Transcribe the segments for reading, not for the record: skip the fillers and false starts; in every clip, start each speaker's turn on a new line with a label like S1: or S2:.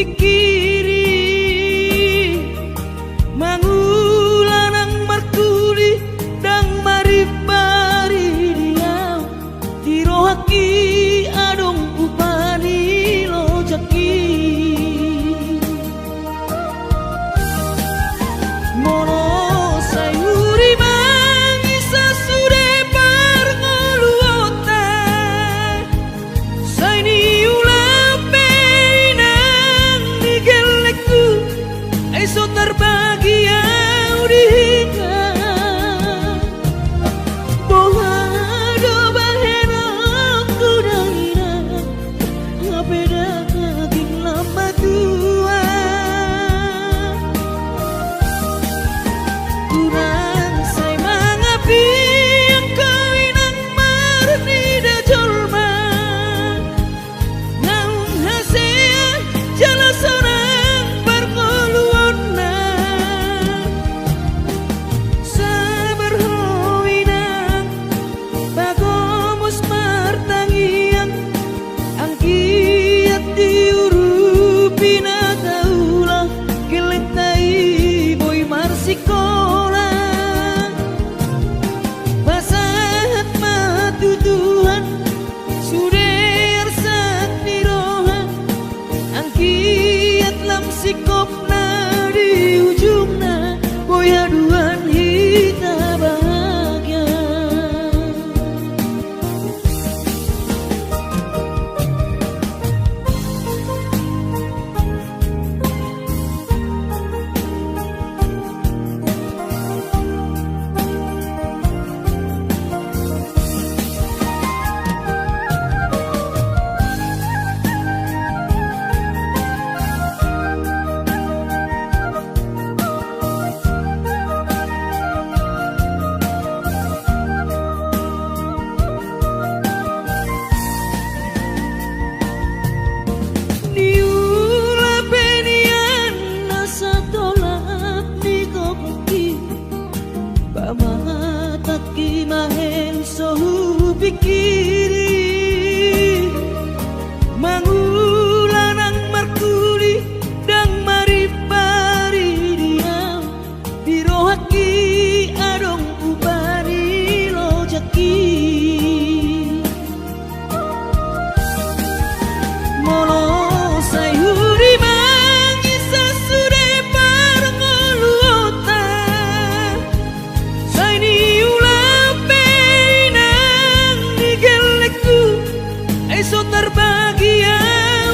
S1: pikiri mangulanang markuli dang maribari diam tirohaki adong upani lojaki mono sayuri mangisa sude parngoluota saini ulape nang nigelekku eso terbahagia udika boha do bahena kudangina ngapeda kaging lama tua kurang say mangapi ang kawinang marni da jolma naung hasea jala sorang parngoluon na sabar hoinang bagomos martangiang ang kiat diurupi na kaulah kelentai boy marsikola basahat matutuhan suder sat niroha ang kiat lam sikop na di ujung na boy aduan hita bahagia niula penian nasa tolak ni kopi pamataki mahen sohu pikiri mangulanang markuli dang maribari diam dirohaki adong ubani lojaki mono sayuri mangisa sude parngoluota saini ulape nang nigelekku eso terbahagia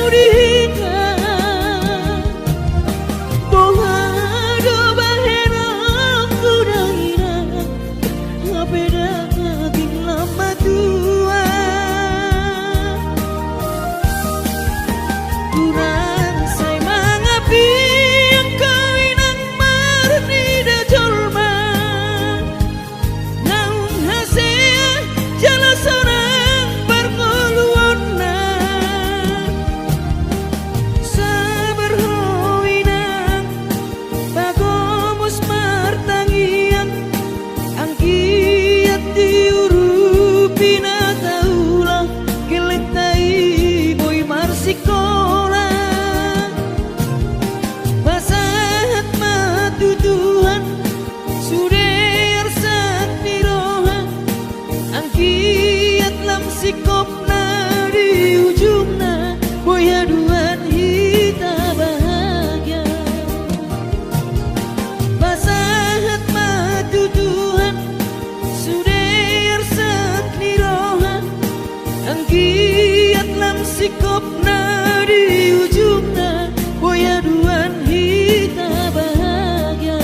S1: udika boha do bahena kudangina ngapeda kaging lama tua kurang say mangapi ang kawinang marni da jolma naung hasea jala sorang parngoluon na sabar hoinang bagomos martangiang ang kiat diurupi na kaulah kelentai boy marsikola basahat matutuhan suder sat niroha ang kiat lam sikop na di ujung na boy aduan hita bahagia basahat matutuhan suder sat niroha ang kiat lam sikop na di ujung na boy aduan hita bahagia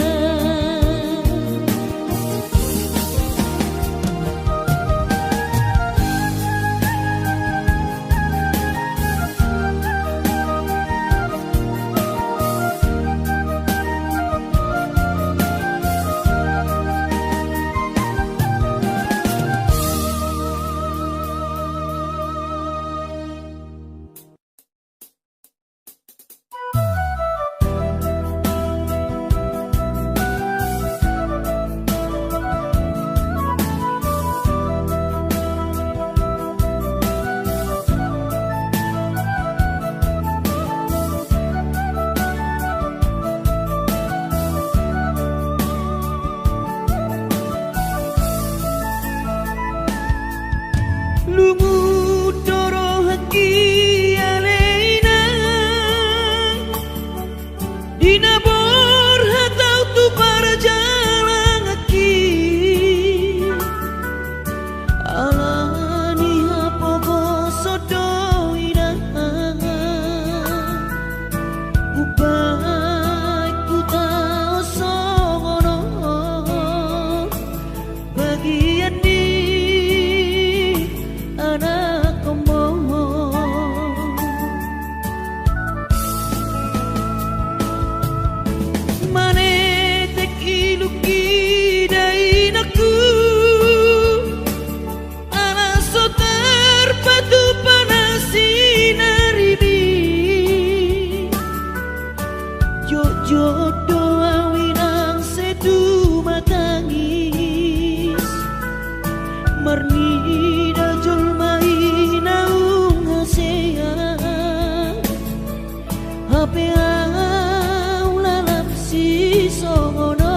S1: Hape au lalap si songono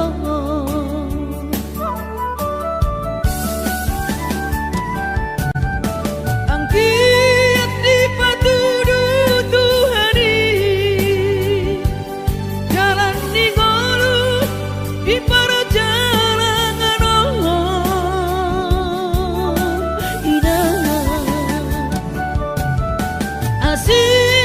S1: angkiat di patudu Tuhani jalan di ngolu di perjalanan indah asih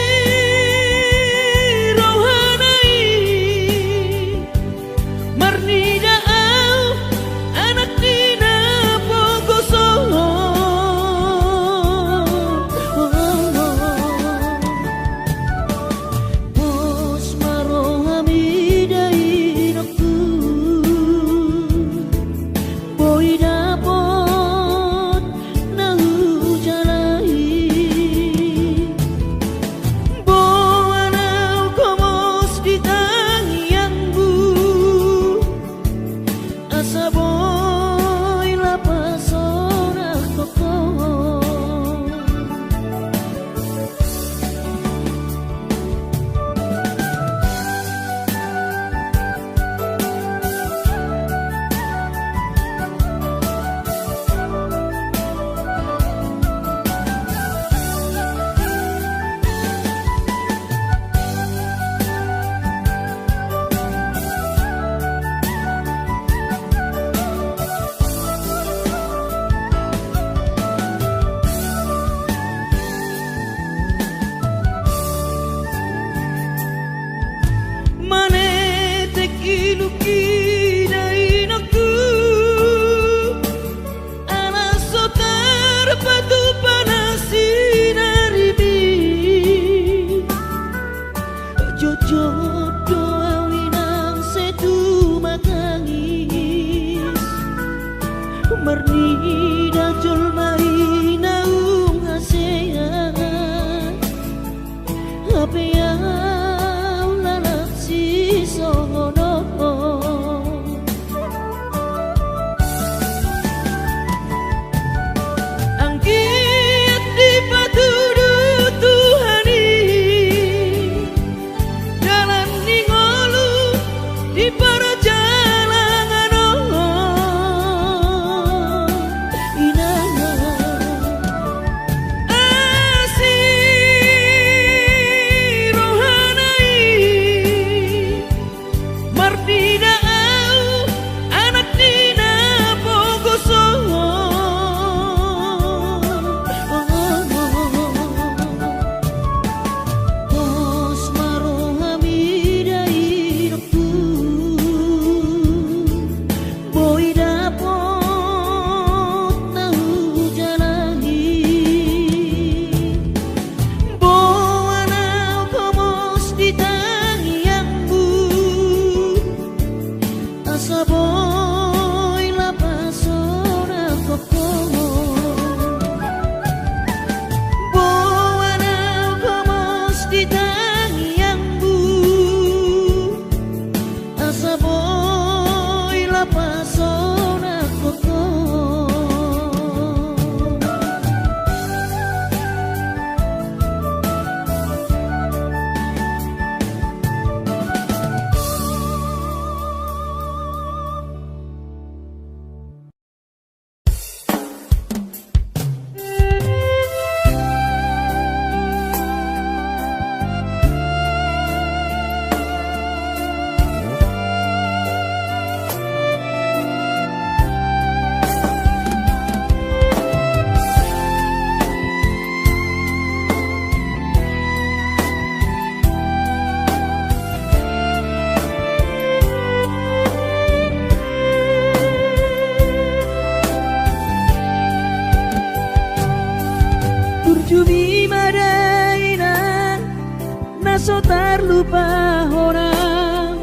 S2: so terlupa orang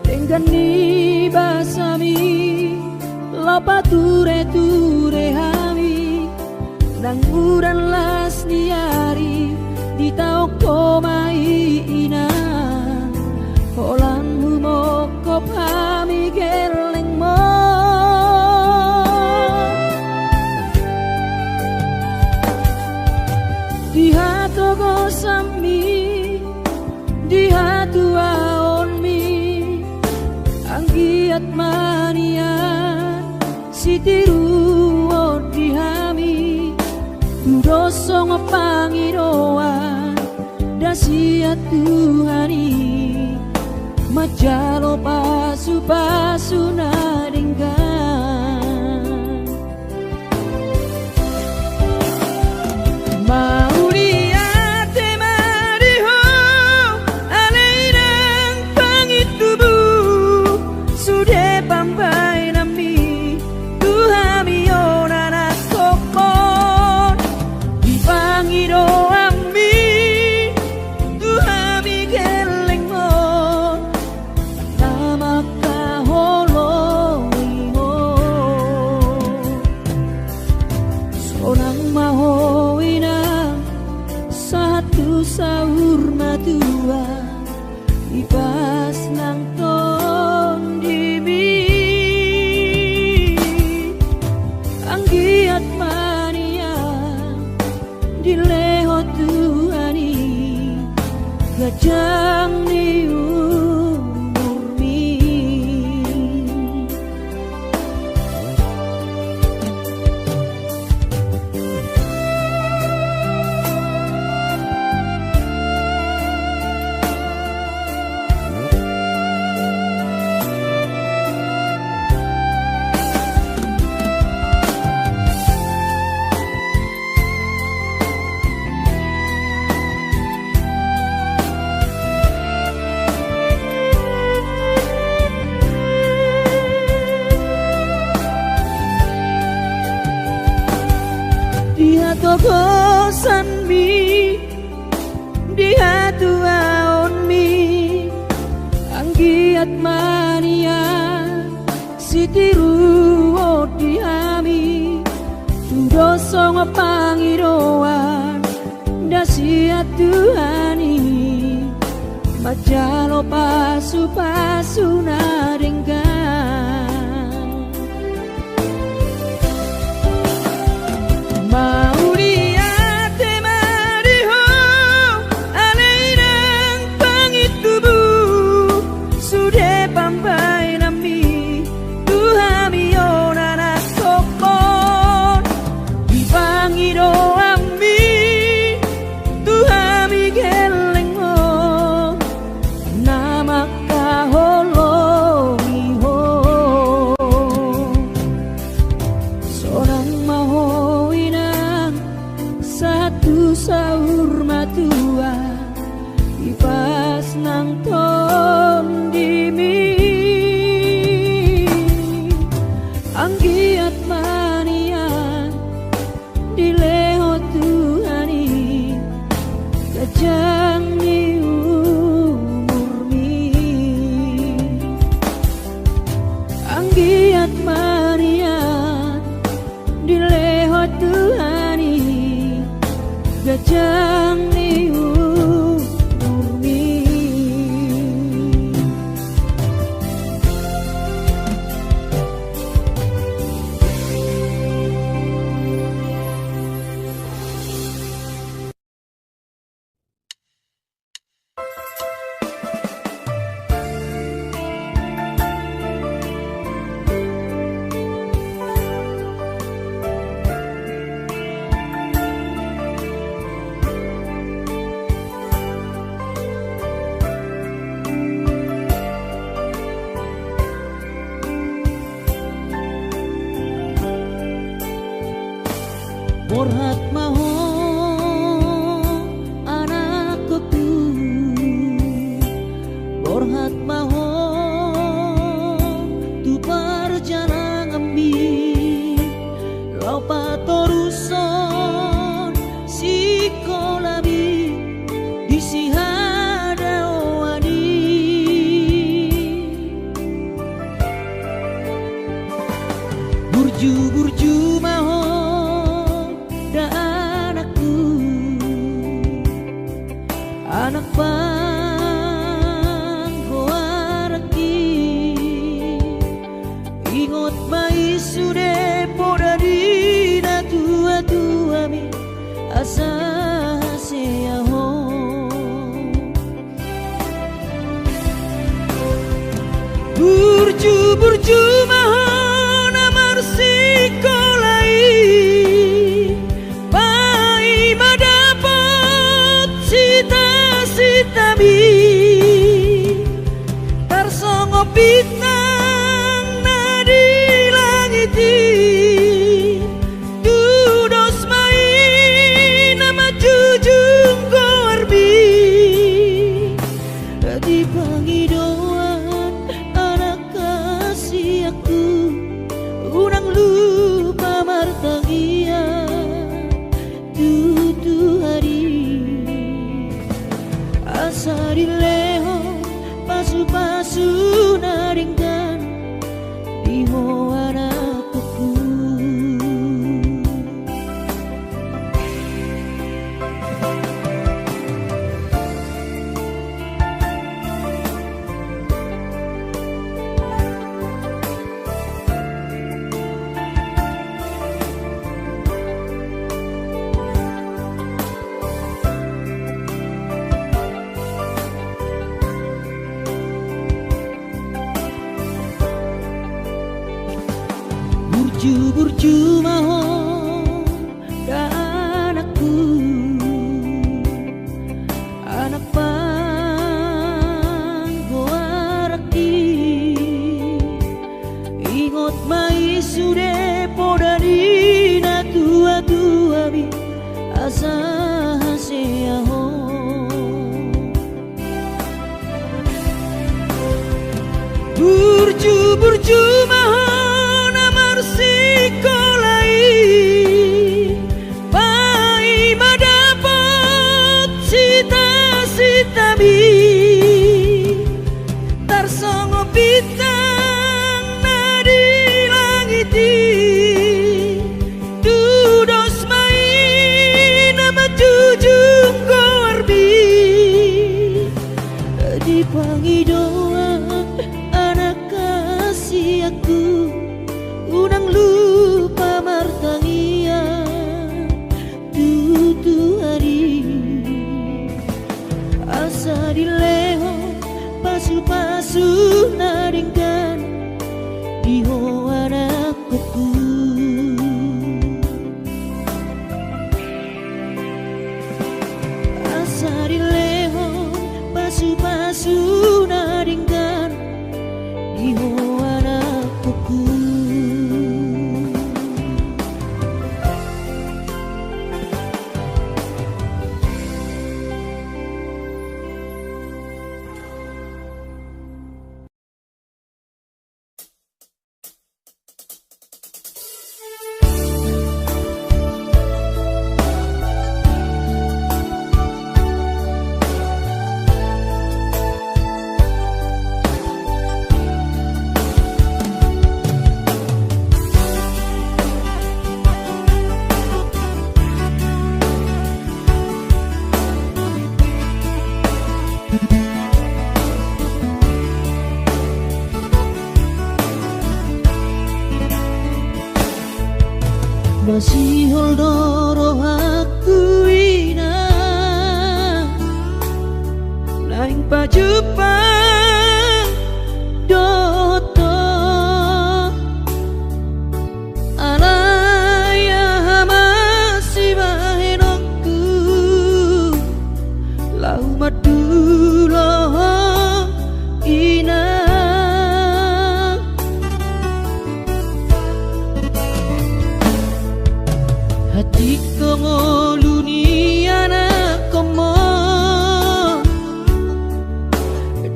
S2: dengan ni basami lopa ture hami nang uran las niari di tau komai ina holang mokop hami geleng mo di hatogo sami di anggiat manian sitiru odihami doso ngepangiroan dasiat Tuhani majalo pasu-pasu naringgan Mauliate mariho alainang pangitubu sude pampai nami Tuhami onana kopon dipangiro ami Tuhami gelengmon nama kaholoiho sonang mahoinang satu sahur matua ibas nang ton dimi anggiat mania dileho Tuhani gajang ni umurmi Dia togosan mi dia tuaon mi anggiat mania sitiru odihami doso ngepangiroan dasiat Tuhani majalo pasu-pasu naringgan Mauliate mariho alainang pangitubu sude pampai nami Tuhami onana kopon dipangiro ami Tuhami gelengmon nama kaholoiho sonang mahoinang satu sahur matua ibas nang ton dimi anggiat manian dileho Tuhani gajang ni umurmi anggiat manian dileho Tuhani gajang ni umurmi Borhat maho anakku Borhat maho tu perjalanan ambi Lopa toruson si kolabi disi hada wadi burju maho anak panggoaraki ingot mai sude poda dina tua mi asa seaho
S1: Burju-burju mahon amar sikolai pai madapot sita-sitami tarsongo bintang nadi langiti dudos main nama jujung korbi di pangidauan anak kasih aku unang lupa martagia tutu hari asa dileho pasu-pasu naringkan di anakku. Burju-burju mahon anakku anak panggoaraki ingot mai sude podadina tua-tua bi asa haseaho burju-burju mahon amar sikolai pai madapot sita-sitami tarsongo bintang nadi langiti dudos main nama jujung korbi di pangidauan anak kasih aku unang lupa martangia tutu hari asa dileho pasu-pasu naringkan di anakku. Asa dileho pasu-pasu naringkan di anakku. Masih holdoro aku ina naing pajupang doto alaya masih bahenokku lau madulo ina hati kongoluni anak komo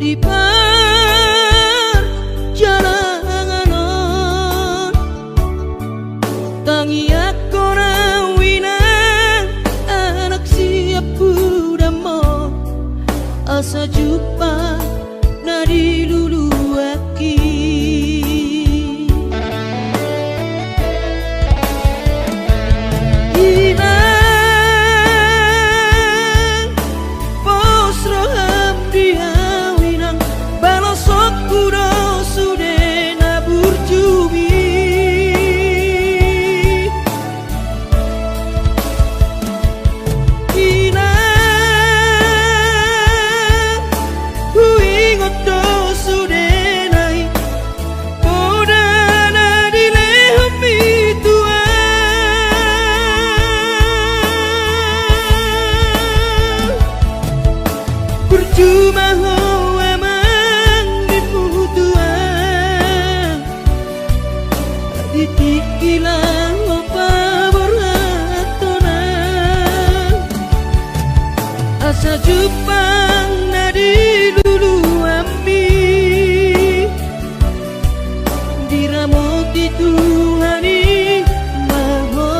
S1: di perjalanan tangi aku rawinan anak siap budamo asa jumpa nadi lulu aki sudah maho emang dibutuhan ditikilang opa boratonan asa jupang nadi lulu ambi diramoti Tuhani maho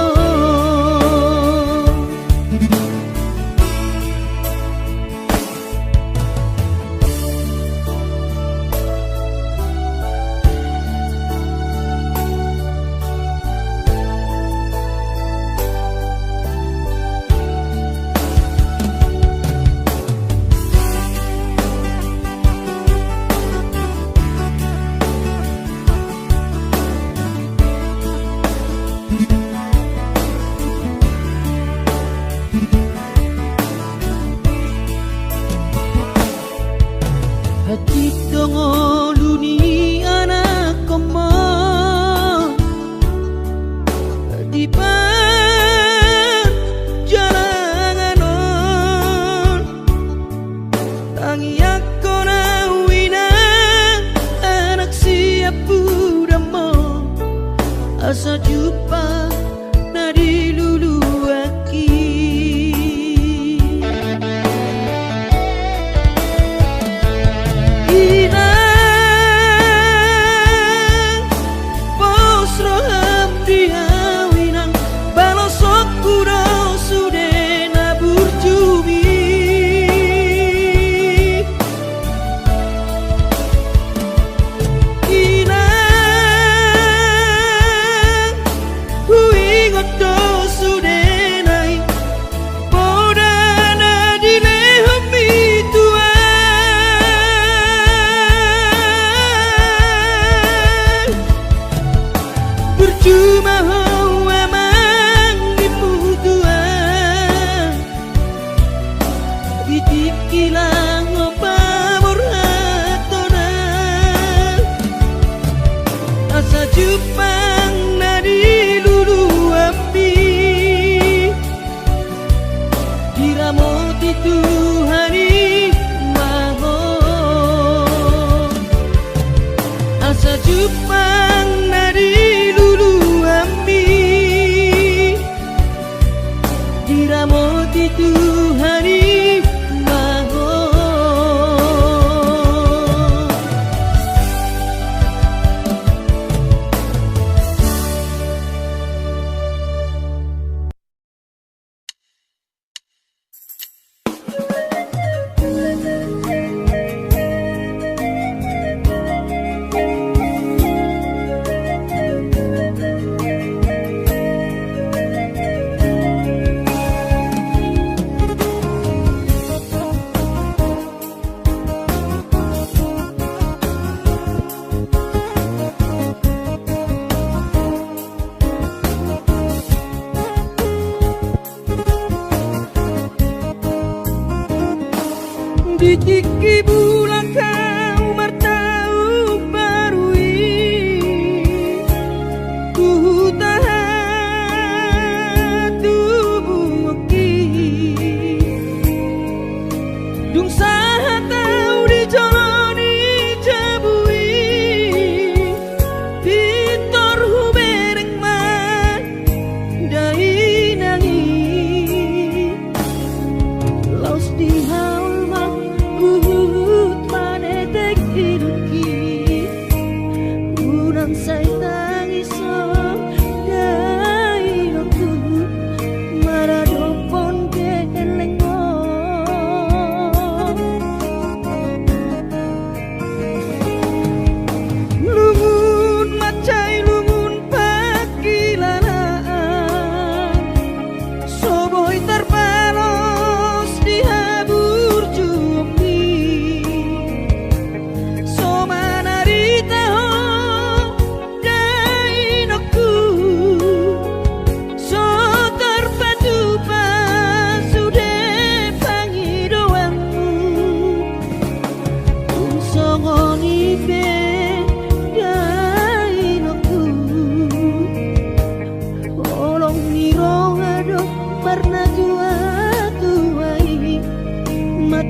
S1: hati dongo luni anak komo di perjalanan tangi aku nawina anak siap budamo asa jumpa nadi lulu aki cuma ho emang dibutuhan ditikilang opa boratonan asa jupang nadi lulu ambi diramoti Tuhani maho asa jupang nadi diramoti Tuhani maho ditiki bulan kau bertahu barui ku tahan tubuh ki dung saha tau dijalani jabui pitor hubereng man dai nangi laus di say tangiso dai aku maradopon kelengo lungun macai lungun pakilalaan soboy terpalos di habur jumi somanarita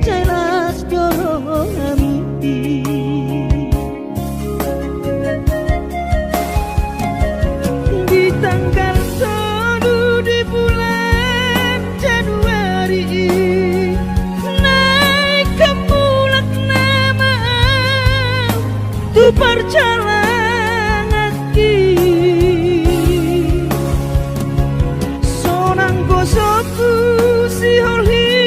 S1: Celas joro perjalan lagi sonang bosoku si holi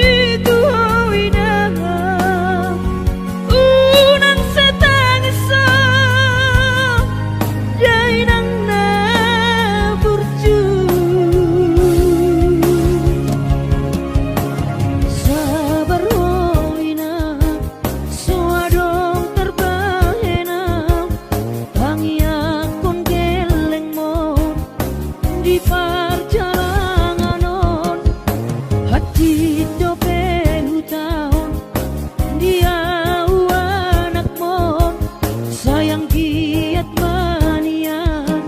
S1: di perjalanan hati dope hutahun dia anak mon sayang giat manian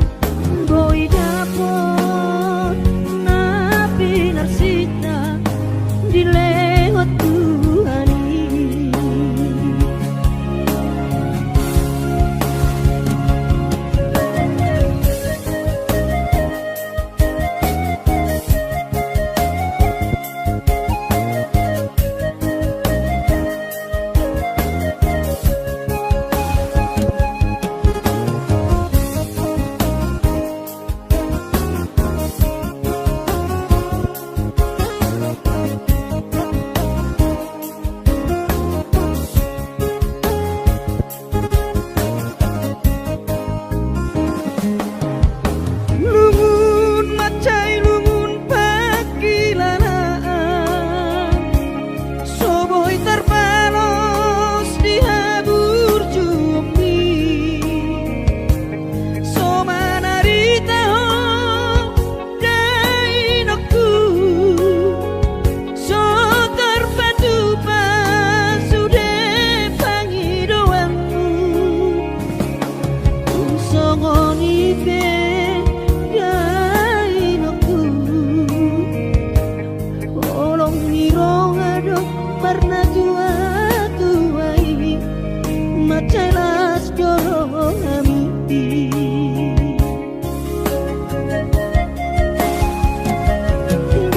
S1: boy dapot napi narsita dilewat Tuhan.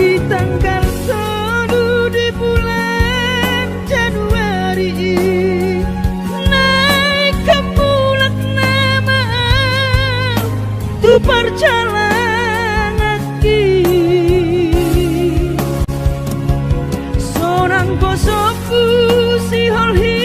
S1: Di tanggal 1 di bulan Januari naik ke Bulak nama tu perjalan lagi sonang bosoku si holhi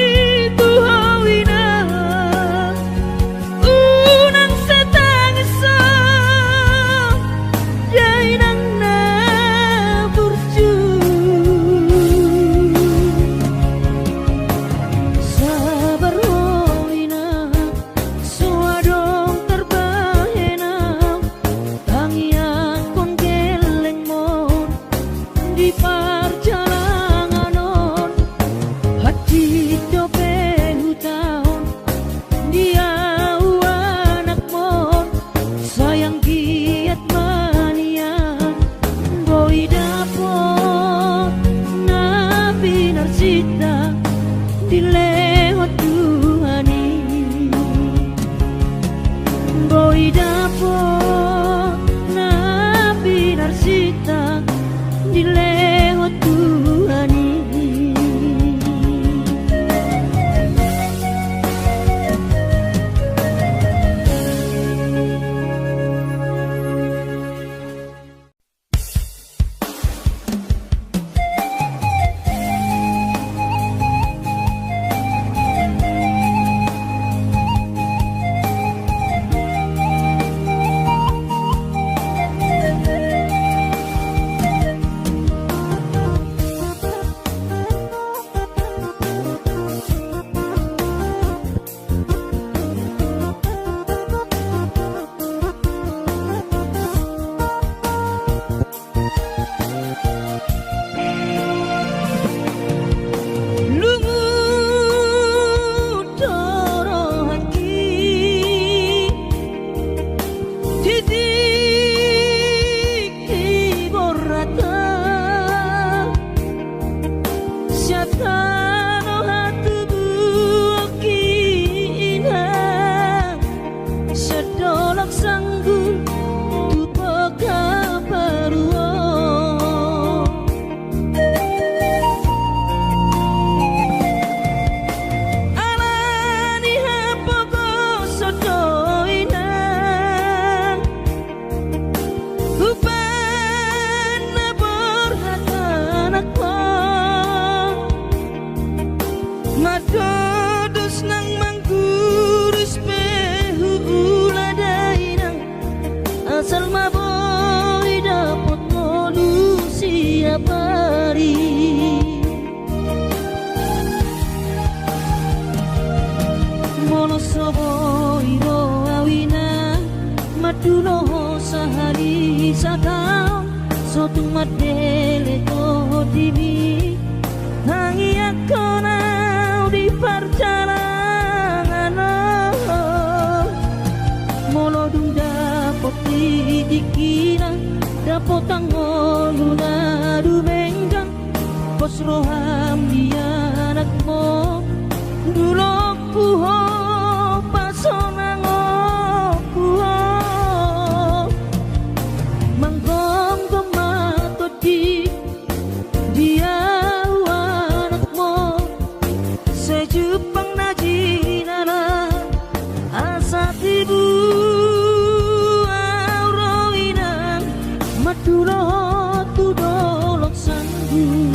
S1: Madodos nang mangkurus pehu uladainang asal maboy dapot ngolu siap hari mono soboy ro awina maduno sahari satau sotung madele to dimi hangi akona di perjalanan molo dung dapot dikira dapot angoluna dumenggang pos roham dia anakmu dulu kuho pasonang kuho manggong tomato di dia Jepang najinana asat ibu auroinang madulo tudolok sanggu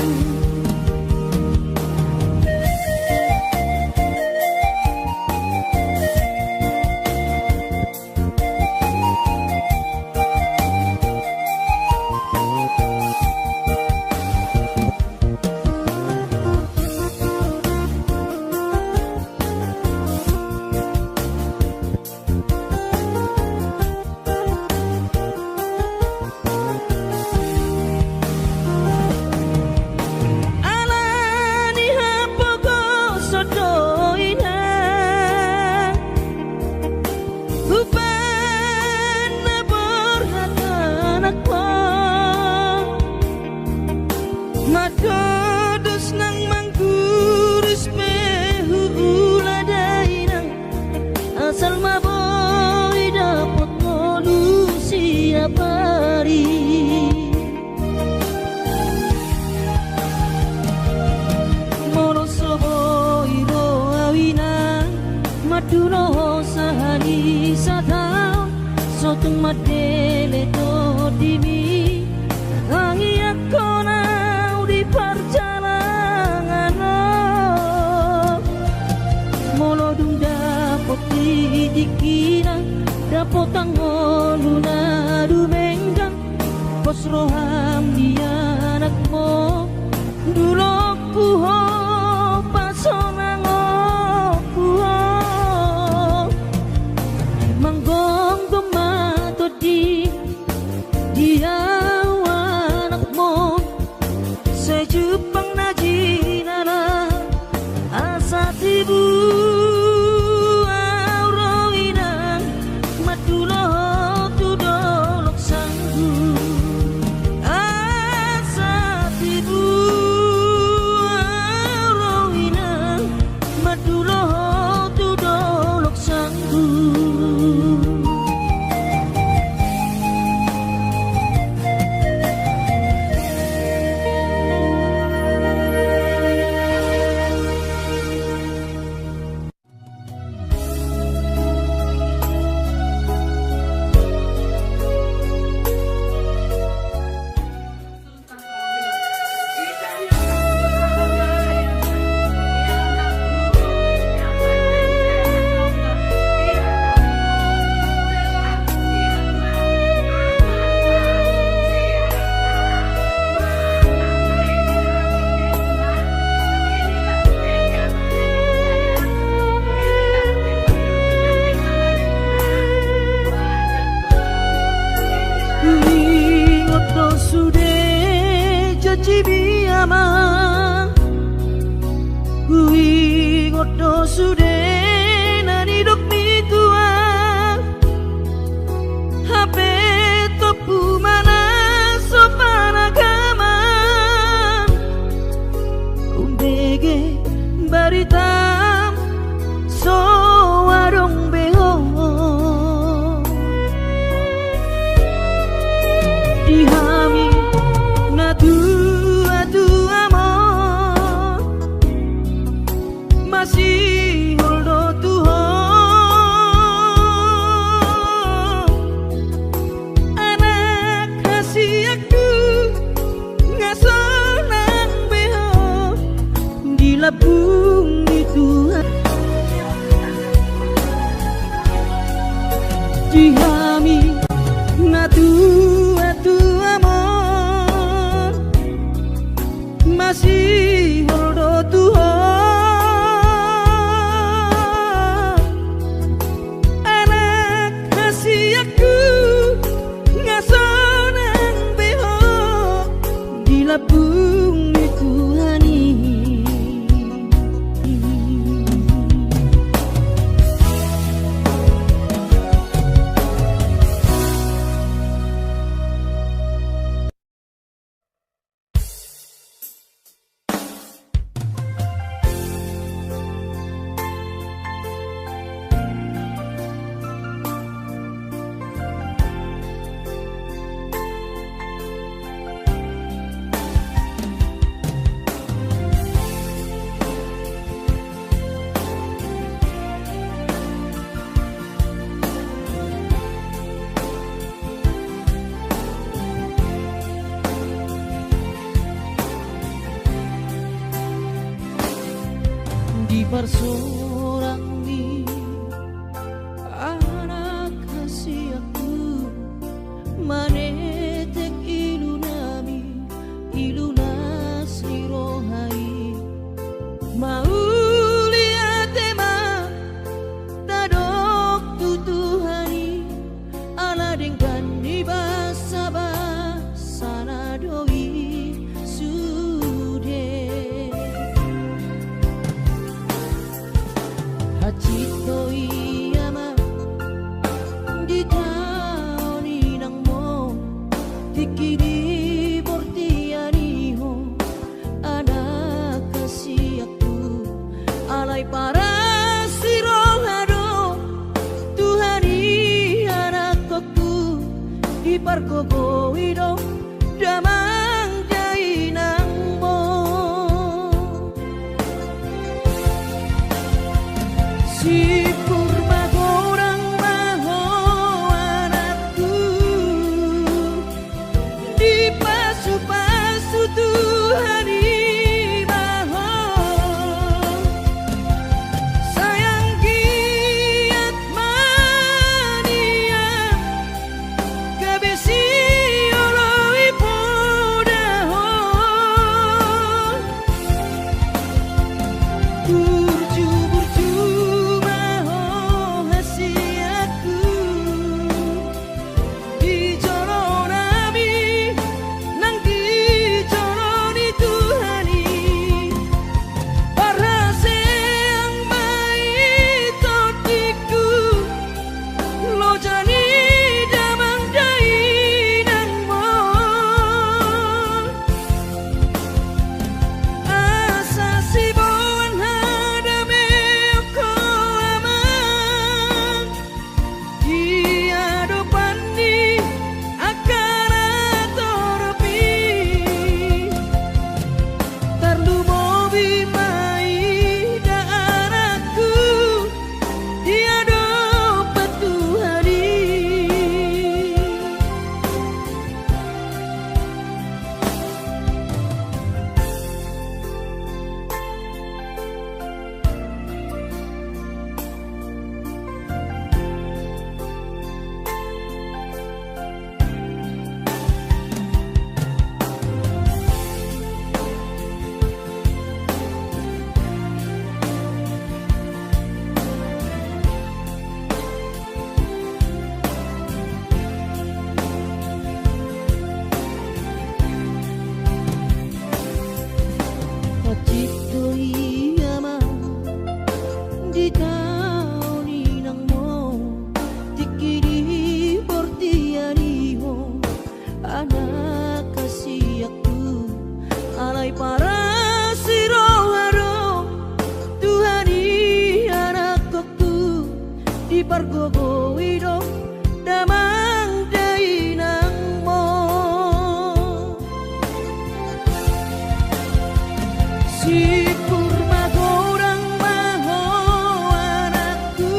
S1: Madodos nang mangkurus pehu uladainang asal maboy dapot ngolu siap hari mono soboy ro awina maduno sahani satau sotung madele to dimi hangi akona perjalanan molo dung dapot dikira dapot angoluna dumenggang pos roham dia anakmu dulu kuho pasonang kuho manggong tomato di dia Jepang najinana asat ibu auroinang madulo tudolok sanggu asat ibu auroinang madulo tudolok sanggu Kui ngoto sude nani dok mi tua HP topu mana sopan agama undege baritam so warung beho dihami natu masih parsorangi anak kasih aku manetek ilunami ilunas irohai mau lihat tema tadok tutuhani ala dengan dibasa basana doi sude hachito iyama di taoni nang mo tikidi portiani ho anak kasih aku alay para sirohado Tuhani anak aku di pargogo ido damang jai nang mo si purba gorang maho anakku di pasu-pasu Tuhani maho sayang giat mania kabesi oloi podaho burju-burju maho hasiatku di joronami nang di joroni Tuhani parase ang maitotiku lo jani damang dai nang mo asa sibuan hadame ko amang dia dopani akara toropi tarlu mobi mai daaraku dia dopat Tuhani hachito iyama di taoni nang mo tikidi portiani ho anak kasih aku alay para sirohado Tuhani anak aku di pargogo ido damang dai nang mo si purba gorang maho anakku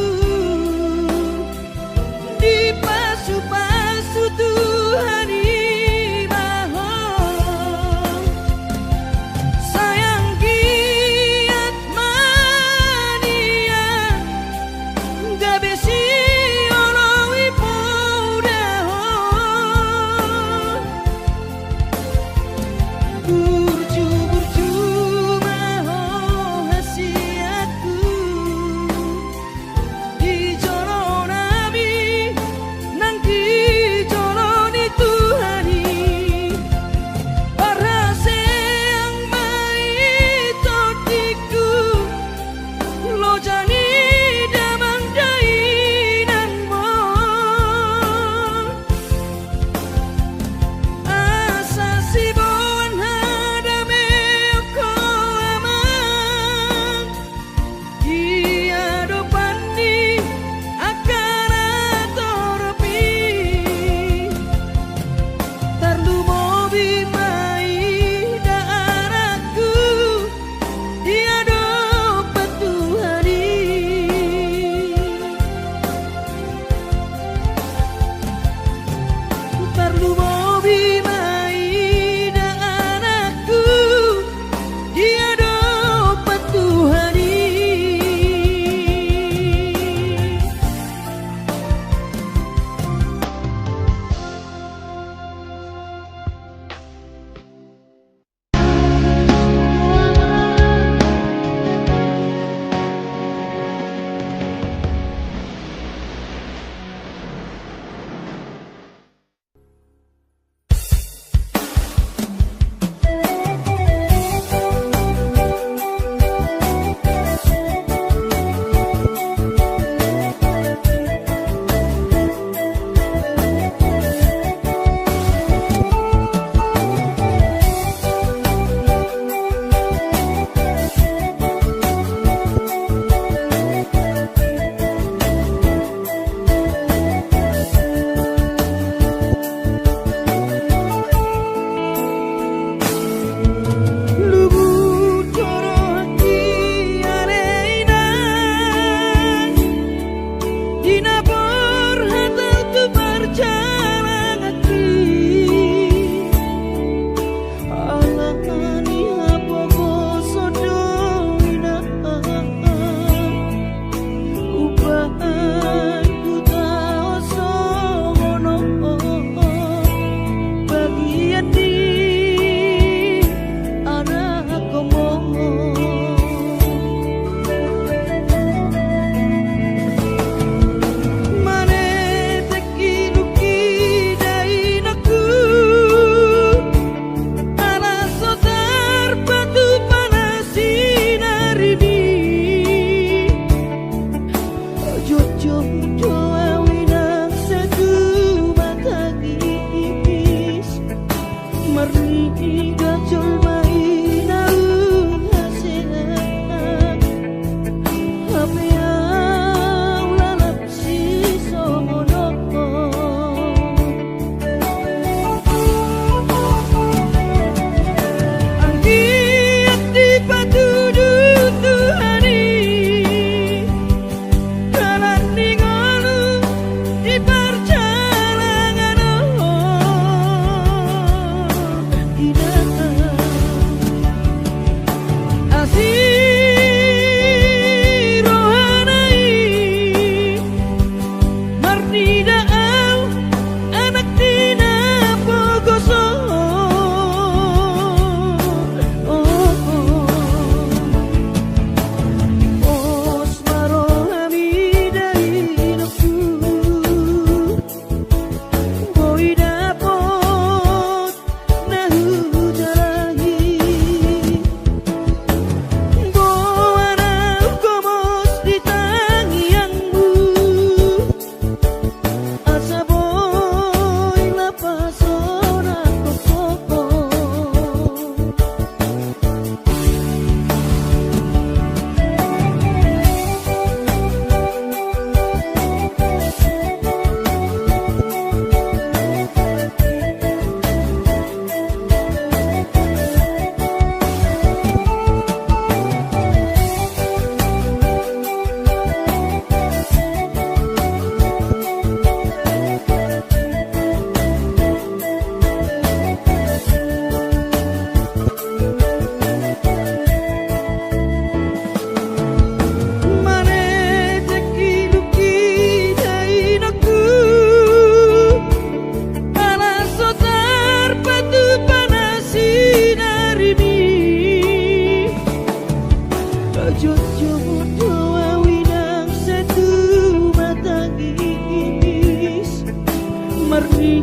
S1: di pasu-pasu Tuhani maho sayang giat mania gabesi oloi podaho burju-burju maho hasiatku di joronami nang di joroni Tuhani parase ang maitotiku lo jani damang dai nang mo asa sibuan hadame ko amang dia dopani akara toropi tarlu mobi mai daaraku dia dopat Tuhani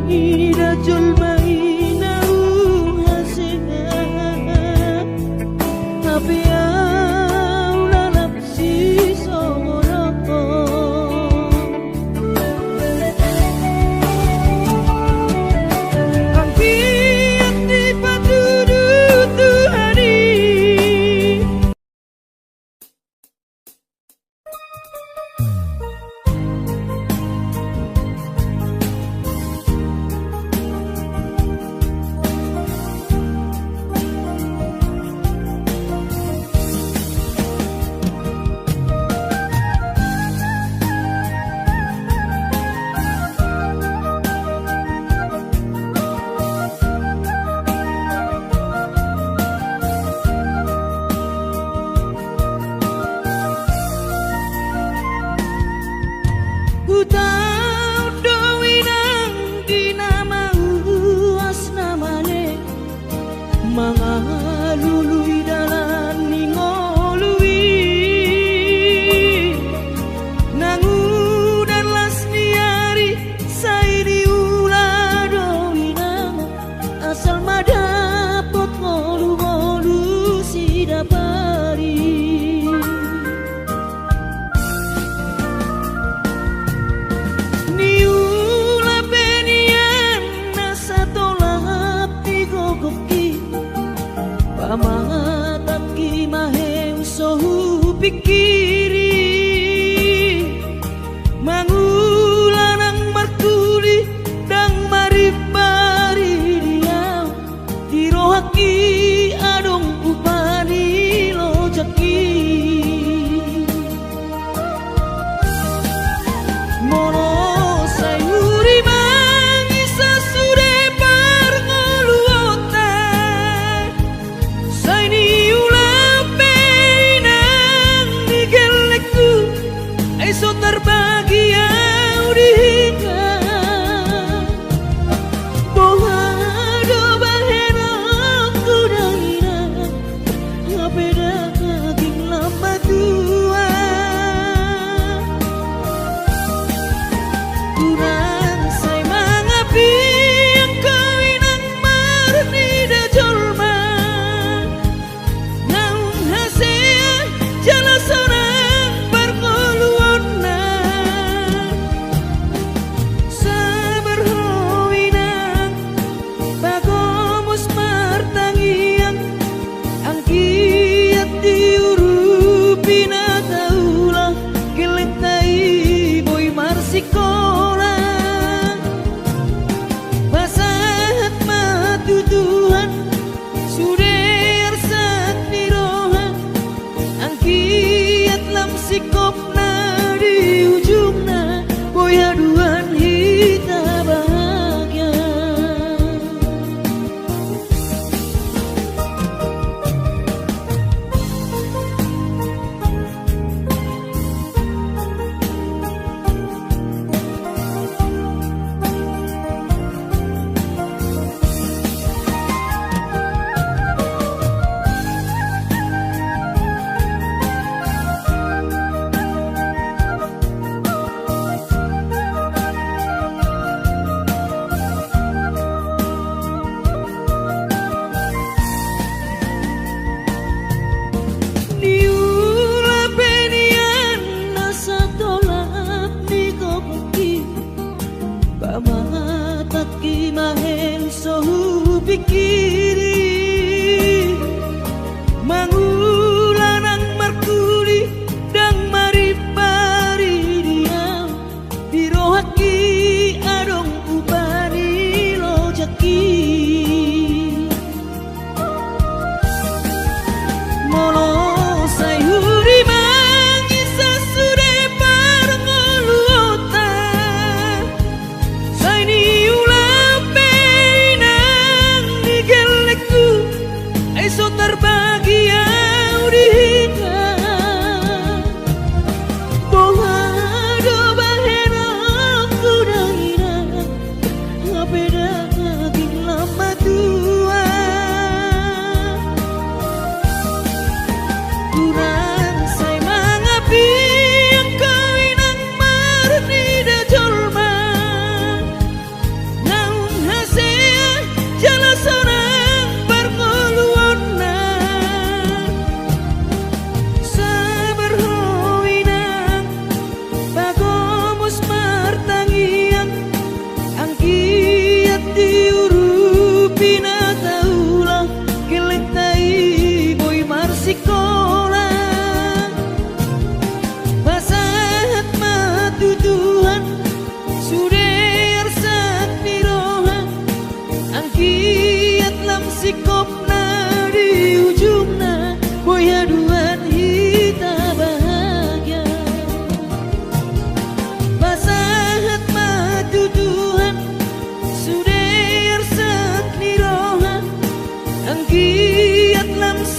S1: rajul maina hasina tapi aula nafsi soroto angki ati patudu Tuhani Utau dowinang dinamau asnamane mangalului dalan ningolui nangudan lasniari sairi ula dowinang asal madapot ngolu-ngolu sidapari niula benian nasa tolap digogoki pamataki maheu sohu pikiri mangulanang martuli dang maribari diau dirohaki adong upani lojaki mono sayuri mangisa sude parngoluota saini ula peinang nige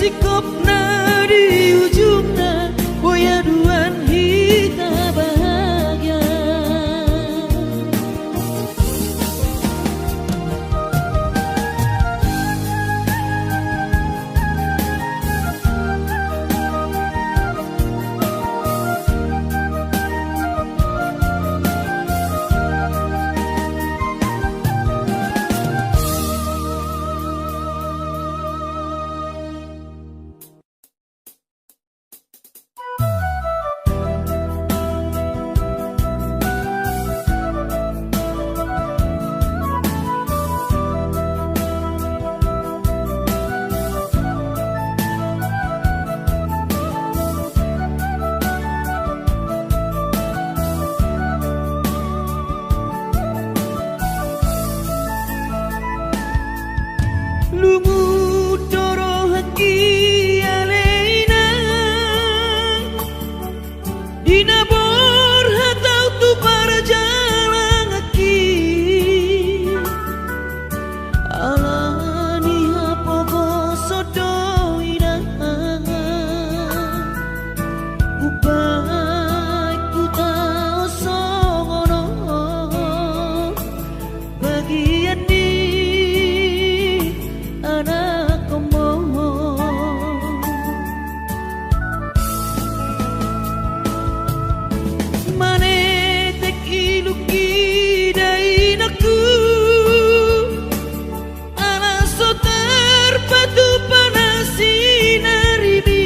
S1: sikapna di ujungna boya duan kita bahagia. Lumut doro haki aleina dinabor hatau tu parjalang haki alani hapogo sodoina ubai ku tau songono bagian di anak komo mane tek iluki dai naku ala sotar patu panasi naribi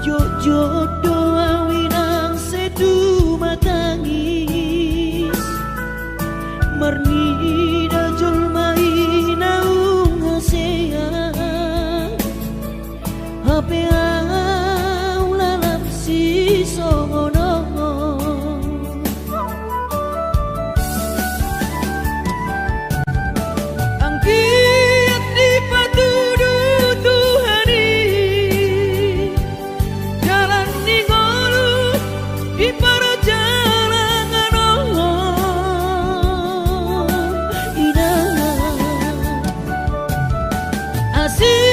S1: jojo doa winang sedu matangis marni hape au lalap si songono angkiat di patudu Tuhani jalan di ngolu di parajalangan indah asik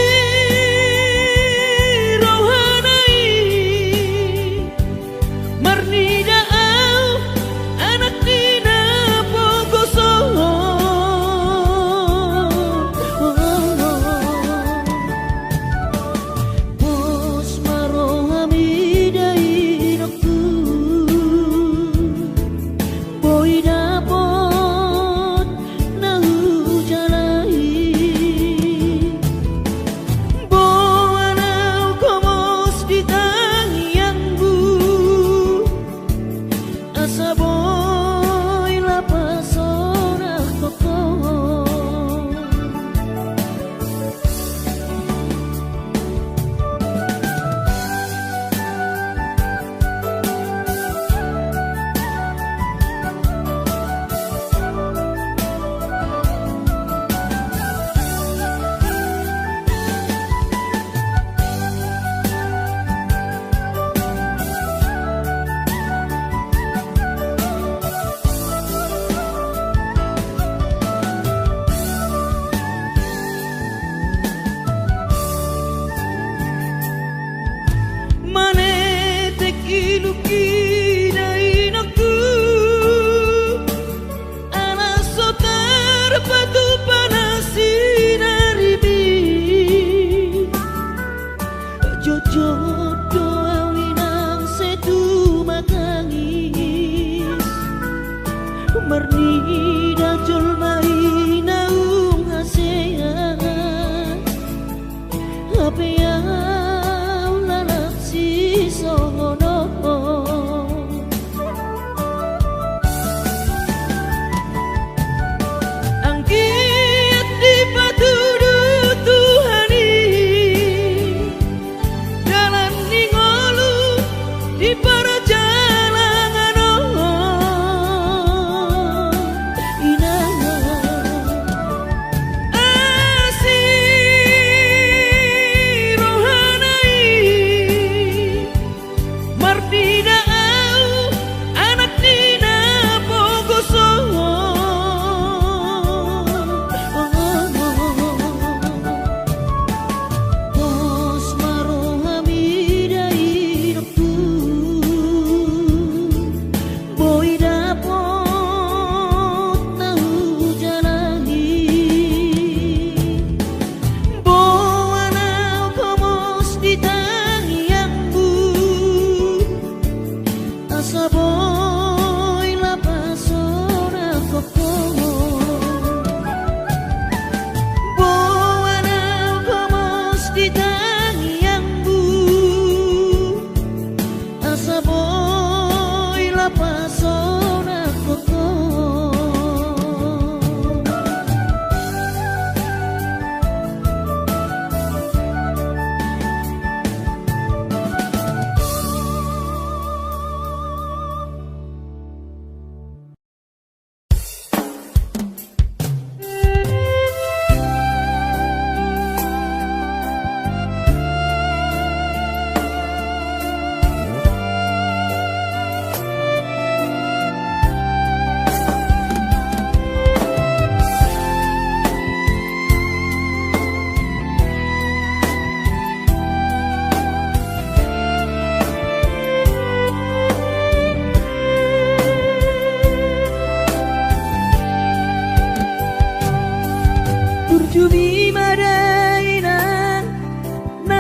S1: Marni dajul mai naung hasean hape au lalap si songono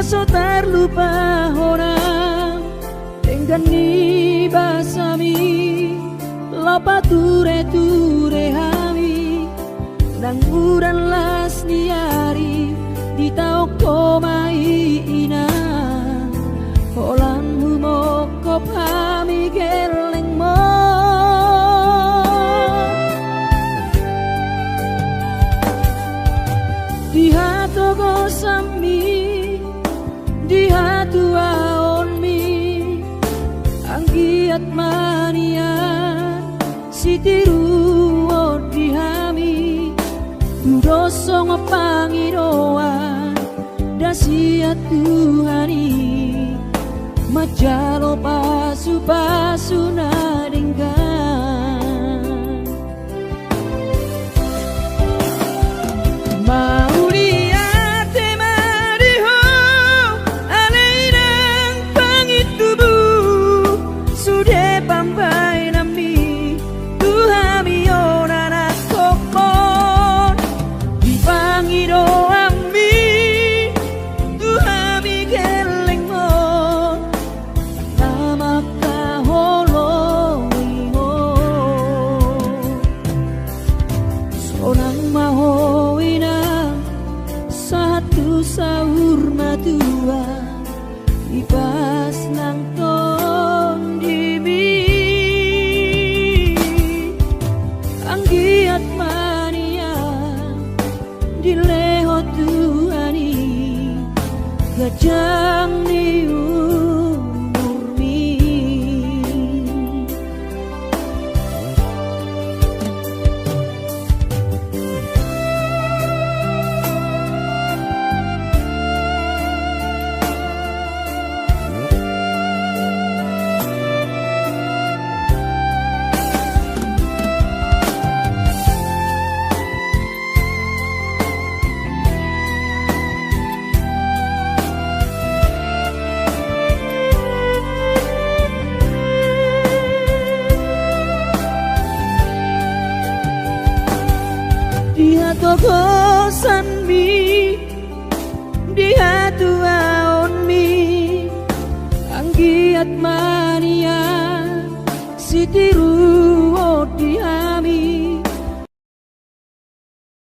S2: so terlupa orang dengan ni basami lapa ture hami nang uran las niari di tau komai ina holanmu mokop hami geleng mo di hatu gosami di hatu aonmi anggiat mania sitiru di hami doso ngopangiroan dasia Tuhani majalo pasu nadinggan mauliate mariho aleinang pangitubu sude pampai nami Tuhami onana kopon dipangiro ami Tuhami geleng mo nama kaholoingo sonang mahoina satu sahur matua ipas nang ton dimi anggiat mania dileho Tuhani gajang ni umurmi dia togosan mi dia tuaon mi anggiat mania sitiru